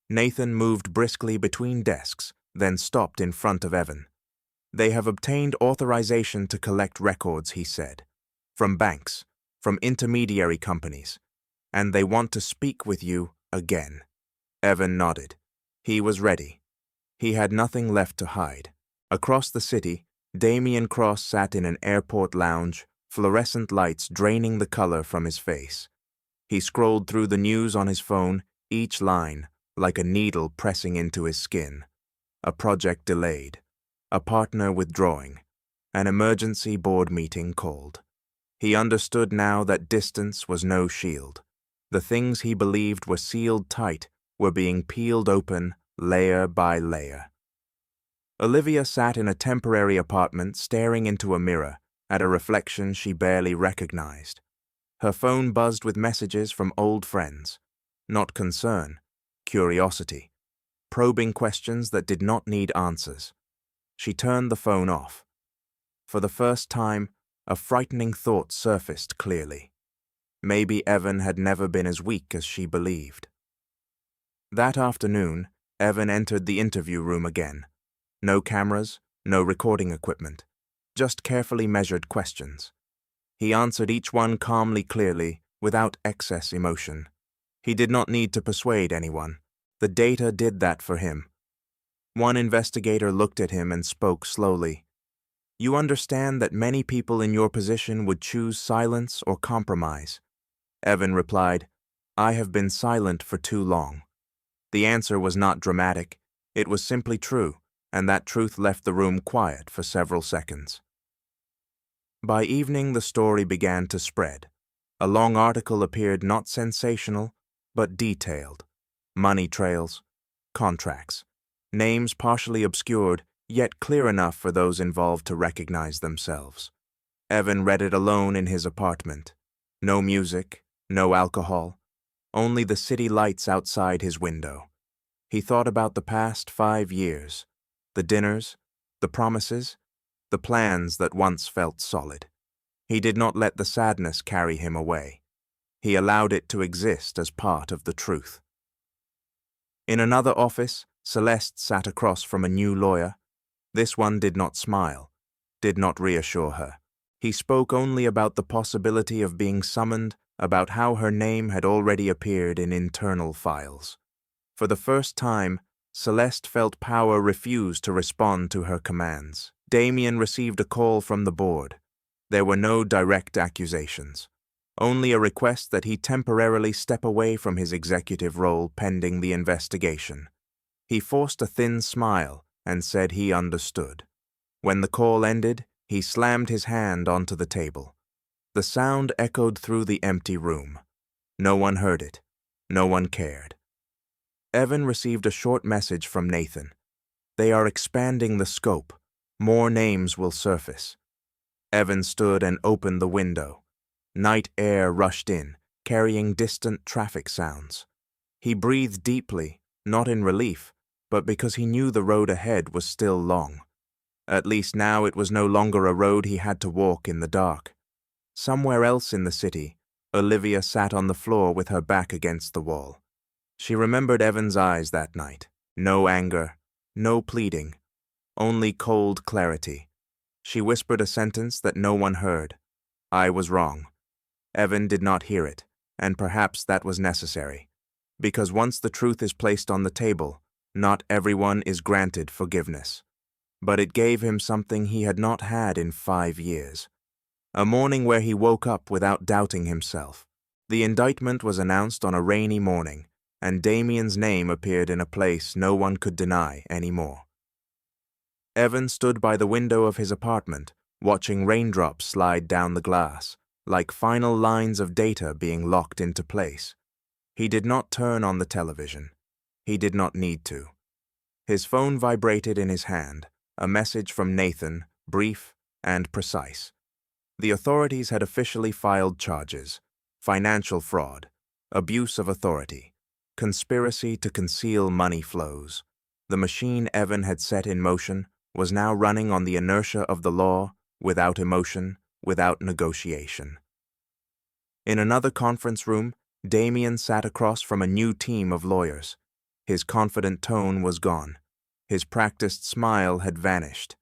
Nathan moved briskly between desks, then stopped in front of Evan. "They have obtained authorization to collect records," he said. "From banks, from intermediary companies. And they want to speak with you again." Evan nodded. He was ready. He had nothing left to hide. Across the city, Damien Cross sat in an airport lounge, fluorescent lights draining the color from his face. He scrolled through the news on his phone, each line like a needle pressing into his skin. A project delayed. A partner withdrawing. An emergency board meeting called. He understood now that distance was no shield. The things he believed were sealed tight were being peeled open layer by layer. Olivia sat in a temporary apartment staring into a mirror at a reflection she barely recognized. Her phone buzzed with messages from old friends. Not concern, curiosity. Probing questions that did not need answers. She turned the phone off. For the first time, a frightening thought surfaced clearly. Maybe Evan had never been as weak as she believed. That afternoon, Evan entered the interview room again. No cameras, no recording equipment, just carefully measured questions. He answered each one calmly, clearly, without excess emotion. He did not need to persuade anyone. The data did that for him. One investigator looked at him and spoke slowly. "You understand that many people in your position would choose silence or compromise." Evan replied, "I have been silent for too long." The answer was not dramatic. It was simply true, and that truth left the room quiet for several seconds. By evening, the story began to spread. A long article appeared, not sensational, but detailed. Money trails, contracts, names partially obscured, yet clear enough for those involved to recognize themselves. Evan read it alone in his apartment. No music, no alcohol, only the city lights outside his window. He thought about the past 5 years, the dinners, the promises, the plans that once felt solid. He did not let the sadness carry him away. He allowed it to exist as part of the truth. In another office, Celeste sat across from a new lawyer. This one did not smile, did not reassure her. He spoke only about the possibility of being summoned, about how her name had already appeared in internal files. For the first time, Celeste felt power refuse to respond to her commands. Damien received a call from the board. There were no direct accusations, only a request that he temporarily step away from his executive role pending the investigation. He forced a thin smile and said he understood. When the call ended, he slammed his hand onto the table. The sound echoed through the empty room. No one heard it. No one cared. Evan received a short message from Nathan. They are expanding the scope. More names will surface. Evan stood and opened the window. Night air rushed in, carrying distant traffic sounds. He breathed deeply, not in relief, but because he knew the road ahead was still long. At least now it was no longer a road he had to walk in the dark. Somewhere else in the city, Olivia sat on the floor with her back against the wall. She remembered Evan's eyes that night. No anger, no pleading, only cold clarity. She whispered a sentence that no one heard. I was wrong. Evan did not hear it, and perhaps that was necessary. Because once the truth is placed on the table, not everyone is granted forgiveness. But it gave him something he had not had in 5 years. A morning where he woke up without doubting himself. The indictment was announced on a rainy morning, and Damien's name appeared in a place no one could deny anymore. Evan stood by the window of his apartment, watching raindrops slide down the glass, like final lines of data being locked into place. He did not turn on the television. He did not need to. His phone vibrated in his hand, a message from Nathan, brief and precise. The authorities had officially filed charges: financial fraud, abuse of authority, conspiracy to conceal money flows. The machine Evan had set in motion was now running on the inertia of the law, without emotion, without negotiation. In another conference room, Damien sat across from a new team of lawyers. His confident tone was gone. His practiced smile had vanished.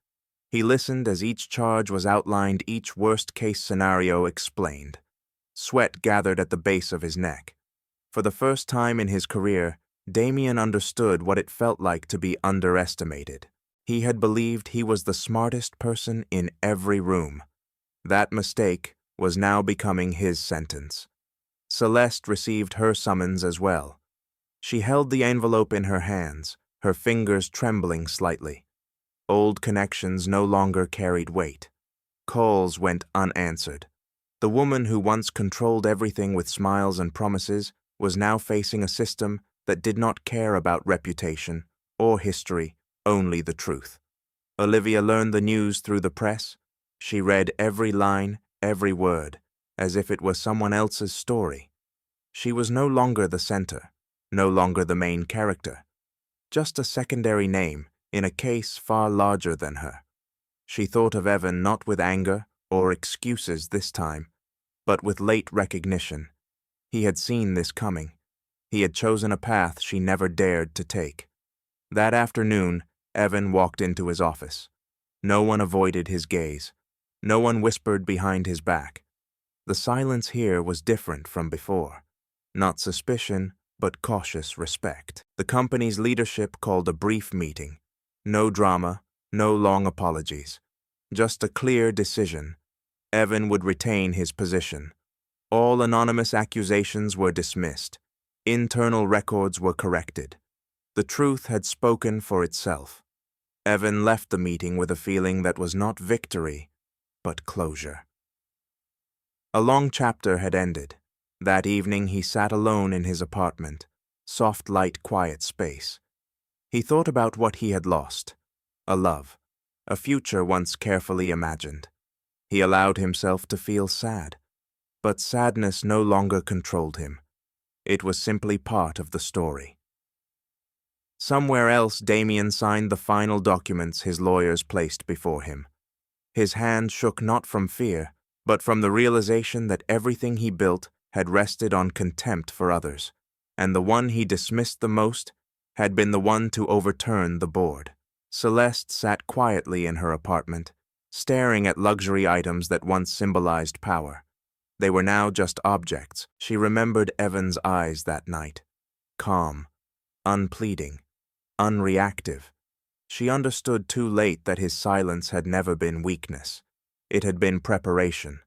He listened as each charge was outlined, each worst-case scenario explained. Sweat gathered at the base of his neck. For the first time in his career, Damien understood what it felt like to be underestimated. He had believed he was the smartest person in every room. That mistake was now becoming his sentence. Celeste received her summons as well. She held the envelope in her hands, her fingers trembling slightly. Old connections no longer carried weight. Calls went unanswered. The woman who once controlled everything with smiles and promises was now facing a system that did not care about reputation or history, only the truth. Olivia learned the news through the press. She read every line, every word, as if it was someone else's story. She was no longer the center, no longer the main character, just a secondary name in a case far larger than her. She thought of Evan not with anger or excuses this time, but with late recognition. He had seen this coming. He had chosen a path she never dared to take. That afternoon, Evan walked into his office. No one avoided his gaze. No one whispered behind his back. The silence here was different from before. Not suspicion, but cautious respect. The company's leadership called a brief meeting. No drama, no long apologies. Just a clear decision. Evan would retain his position. All anonymous accusations were dismissed. Internal records were corrected. The truth had spoken for itself. Evan left the meeting with a feeling that was not victory, but closure. A long chapter had ended. That evening he sat alone in his apartment, soft light, quiet space. He thought about what he had lost: a love, a future once carefully imagined. He allowed himself to feel sad, but sadness no longer controlled him. It was simply part of the story. Somewhere else, Damien signed the final documents his lawyers placed before him. His hand shook not from fear, but from the realization that everything he built had rested on contempt for others, and the one he dismissed the most had been the one to overturn the board. Celeste sat quietly in her apartment, staring at luxury items that once symbolized power. They were now just objects. She remembered Evan's eyes that night. Calm, unpleading, unreactive. She understood too late that his silence had never been weakness. It had been preparation.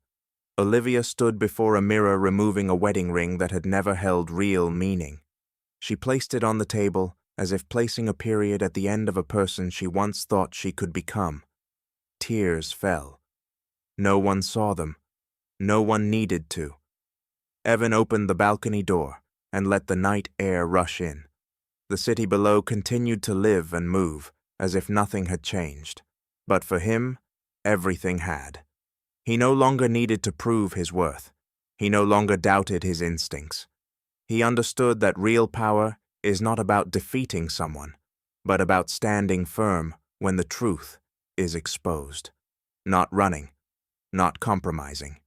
Olivia stood before a mirror removing a wedding ring that had never held real meaning. She placed it on the table as if placing a period at the end of a person she once thought she could become. Tears fell. No one saw them. No one needed to. Evan opened the balcony door and let the night air rush in. The city below continued to live and move, as if nothing had changed. But for him, everything had. He no longer needed to prove his worth. He no longer doubted his instincts. He understood that real power is not about defeating someone, but about standing firm when the truth is exposed. Not running, not compromising.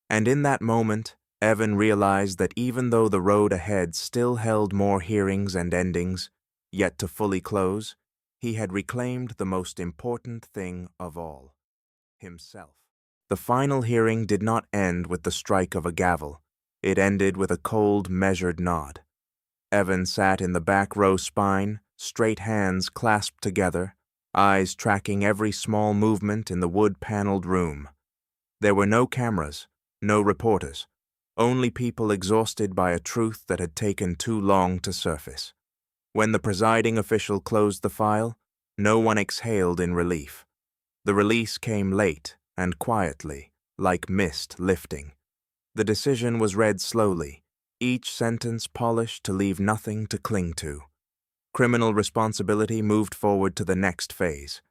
And in that moment, Evan realized that even though the road ahead still held more hearings and endings, yet to fully close, he had reclaimed the most important thing of all, himself. The final hearing did not end with the strike of a gavel. It ended with a cold, measured nod. Evan sat in the back row spine, straight hands clasped together, eyes tracking every small movement in the wood-paneled room. There were no cameras, no reporters, only people exhausted by a truth that had taken too long to surface. When the presiding official closed the file, no one exhaled in relief. The release came late and quietly, like mist lifting. The decision was read slowly, each sentence polished to leave nothing to cling to. Criminal responsibility moved forward to the next phase.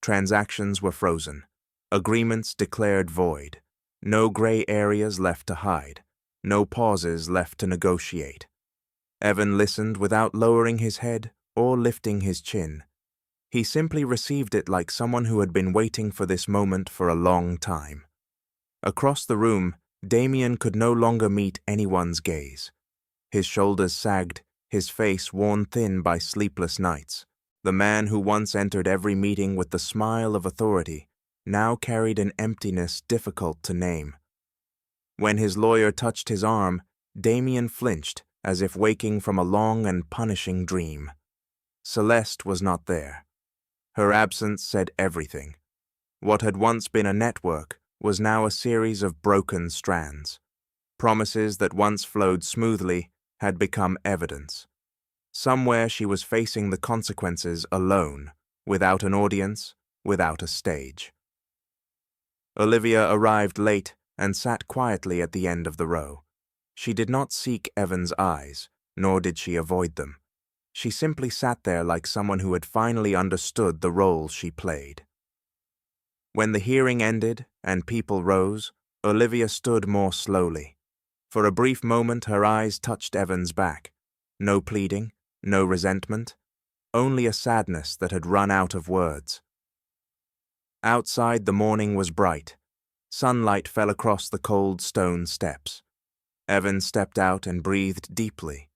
Transactions were frozen. Agreements declared void. No gray areas left to hide. No pauses left to negotiate. Evan listened without lowering his head or lifting his chin. He simply received it like someone who had been waiting for this moment for a long time. Across the room, Damien could no longer meet anyone's gaze. His shoulders sagged, his face worn thin by sleepless nights. The man who once entered every meeting with the smile of authority now carried an emptiness difficult to name. When his lawyer touched his arm, Damien flinched, as if waking from a long and punishing dream. Celeste was not there. Her absence said everything. What had once been a network was now a series of broken strands. Promises that once flowed smoothly had become evidence. Somewhere she was facing the consequences alone, without an audience, without a stage. Olivia arrived late and sat quietly at the end of the row. She did not seek Evan's eyes, nor did she avoid them. She simply sat there like someone who had finally understood the role she played. When the hearing ended and people rose, Olivia stood more slowly. For a brief moment her eyes touched Evan's back. No pleading, no resentment, only a sadness that had run out of words. Outside the morning was bright. Sunlight fell across the cold stone steps. Evan stepped out and breathed deeply.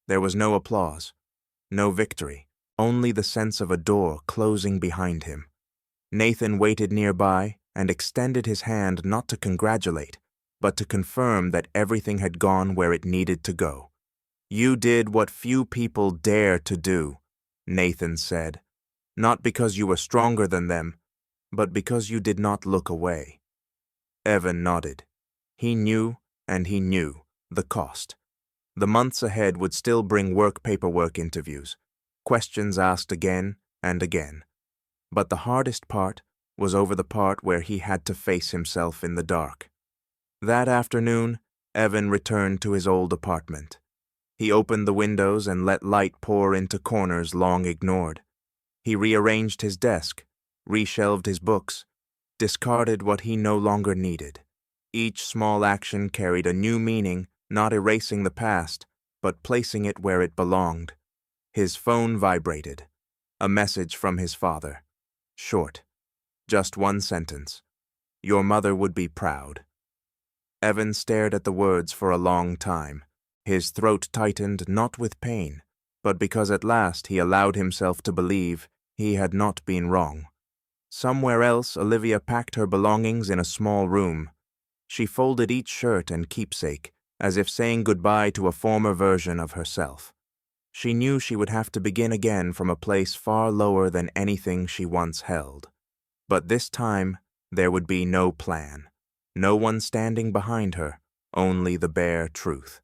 There was no applause, no victory, only the sense of a door closing behind him. Nathan waited nearby and extended his hand not to congratulate, but to confirm that everything had gone where it needed to go. "You did what few people dare to do," Nathan said, "not because you were stronger than them, but because you did not look away." Evan nodded. He knew, and he knew, the cost. The months ahead would still bring work paperwork interviews, questions asked again and again. But the hardest part was over the part where he had to face himself in the dark. That afternoon, Evan returned to his old apartment. He opened the windows and let light pour into corners long ignored. He rearranged his desk, reshelved his books, discarded what he no longer needed. Each small action carried a new meaning, not erasing the past, but placing it where it belonged. His phone vibrated. A message from his father. Short. Just one sentence. "Your mother would be proud." Evan stared at the words for a long time. His throat tightened not with pain, but because at last he allowed himself to believe he had not been wrong. Somewhere else, Olivia packed her belongings in a small room. She folded each shirt and keepsake, as if saying goodbye to a former version of herself. She knew she would have to begin again from a place far lower than anything she once held. But this time, there would be no plan. No one standing behind her, only the bare truth.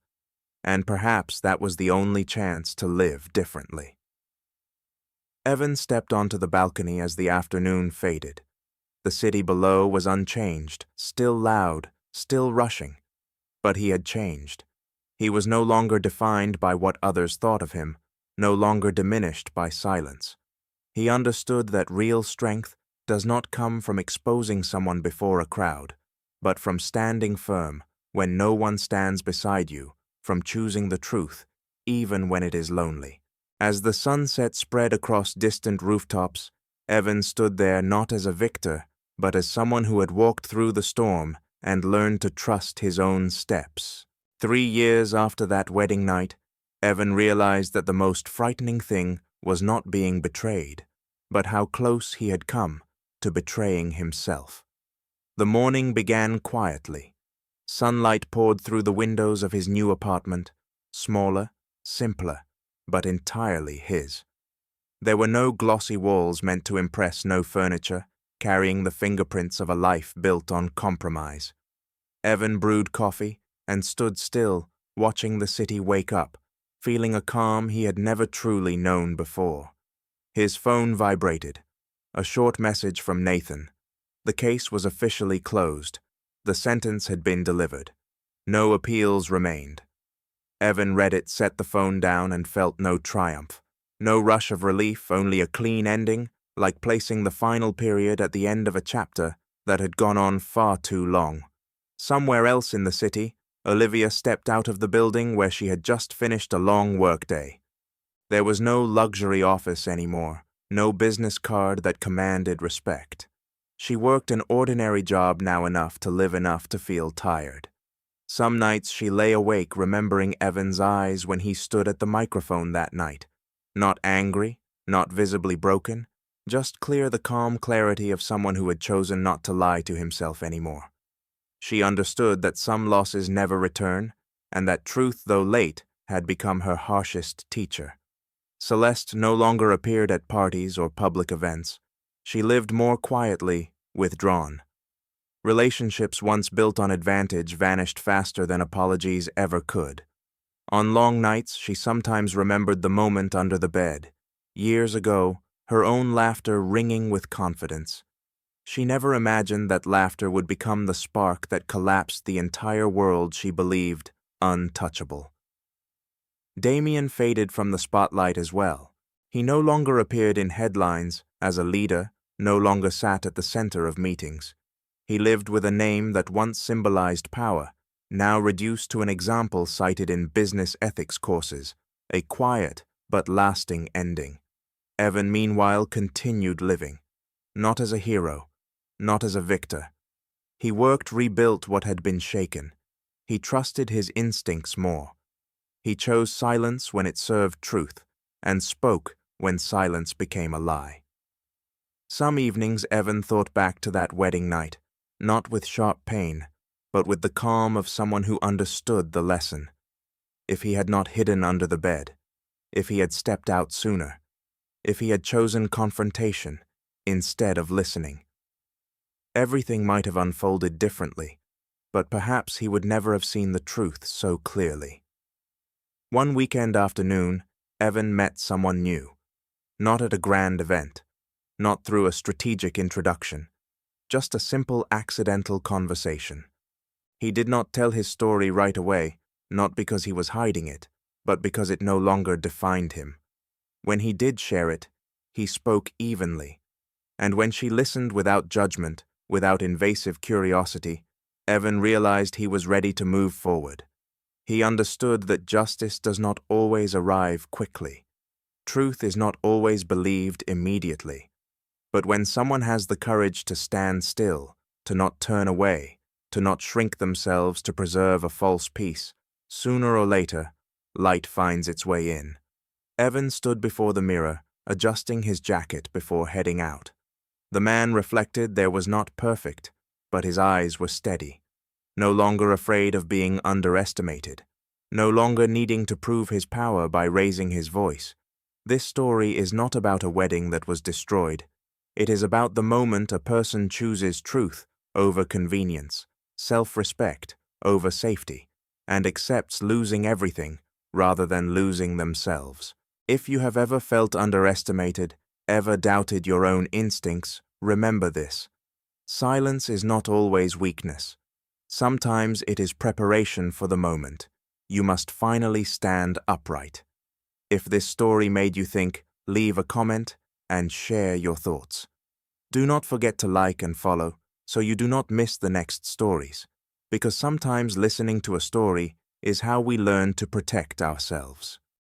And perhaps that was the only chance to live differently. Evan stepped onto the balcony as the afternoon faded. The city below was unchanged, still loud, still rushing. But he had changed. He was no longer defined by what others thought of him, no longer diminished by silence. He understood that real strength does not come from exposing someone before a crowd, but from standing firm when no one stands beside you, from choosing the truth, even when it is lonely. As the sunset spread across distant rooftops, Evan stood there not as a victor, but as someone who had walked through the storm and learned to trust his own steps. 3 years after that wedding night, Evan realized that the most frightening thing was not being betrayed, but how close he had come to betraying himself. The morning began quietly. Sunlight poured through the windows of his new apartment, smaller, simpler, but entirely his. There were no glossy walls meant to impress, no furniture, carrying the fingerprints of a life built on compromise. Evan brewed coffee and stood still, watching the city wake up, feeling a calm he had never truly known before. His phone vibrated. A short message from Nathan. The case was officially closed. The sentence had been delivered. No appeals remained. Evan read it, set the phone down, and felt no triumph. No rush of relief, only a clean ending, like placing the final period at the end of a chapter that had gone on far too long. Somewhere else in the city, Olivia stepped out of the building where she had just finished a long workday. There was no luxury office anymore, no business card that commanded respect. She worked an ordinary job now enough to live enough to feel tired. Some nights she lay awake remembering Evan's eyes when he stood at the microphone that night. Not angry, not visibly broken, just clear, the calm clarity of someone who had chosen not to lie to himself anymore. She understood that some losses never return, and that truth, though late, had become her harshest teacher. Celeste no longer appeared at parties or public events. She lived more quietly, withdrawn. Relationships once built on advantage vanished faster than apologies ever could. On long nights, she sometimes remembered the moment under the bed. Years ago, her own laughter ringing with confidence. She never imagined that laughter would become the spark that collapsed the entire world she believed untouchable. Damien faded from the spotlight as well. He no longer appeared in headlines as a leader, no longer sat at the center of meetings. He lived with a name that once symbolized power, now reduced to an example cited in business ethics courses, a quiet but lasting ending. Evan, meanwhile, continued living, not as a hero, not as a victor. He rebuilt what had been shaken. He trusted his instincts more. He chose silence when it served truth, and spoke when silence became a lie. Some evenings Evan thought back to that wedding night, not with sharp pain, but with the calm of someone who understood the lesson. If he had not hidden under the bed, if he had stepped out sooner, if he had chosen confrontation instead of listening. Everything might have unfolded differently, but perhaps he would never have seen the truth so clearly. One weekend afternoon, Evan met someone new. Not at a grand event, not through a strategic introduction, just a simple accidental conversation. He did not tell his story right away, not because he was hiding it, but because it no longer defined him. When he did share it, he spoke evenly, and when she listened without judgment, without invasive curiosity, Evan realized he was ready to move forward. He understood that justice does not always arrive quickly. Truth is not always believed immediately. But when someone has the courage to stand still, to not turn away, to not shrink themselves to preserve a false peace, sooner or later, light finds its way in. Evan stood before the mirror, adjusting his jacket before heading out. The man reflected there was not perfect, but his eyes were steady, no longer afraid of being underestimated, no longer needing to prove his power by raising his voice. This story is not about a wedding that was destroyed. It is about the moment a person chooses truth over convenience, self-respect over safety, and accepts losing everything rather than losing themselves. If you have ever felt underestimated, ever doubted your own instincts, remember this. Silence is not always weakness. Sometimes it is preparation for the moment. You must finally stand upright. If this story made you think, leave a comment and share your thoughts. Do not forget to like and follow so you do not miss the next stories, because sometimes listening to a story is how we learn to protect ourselves.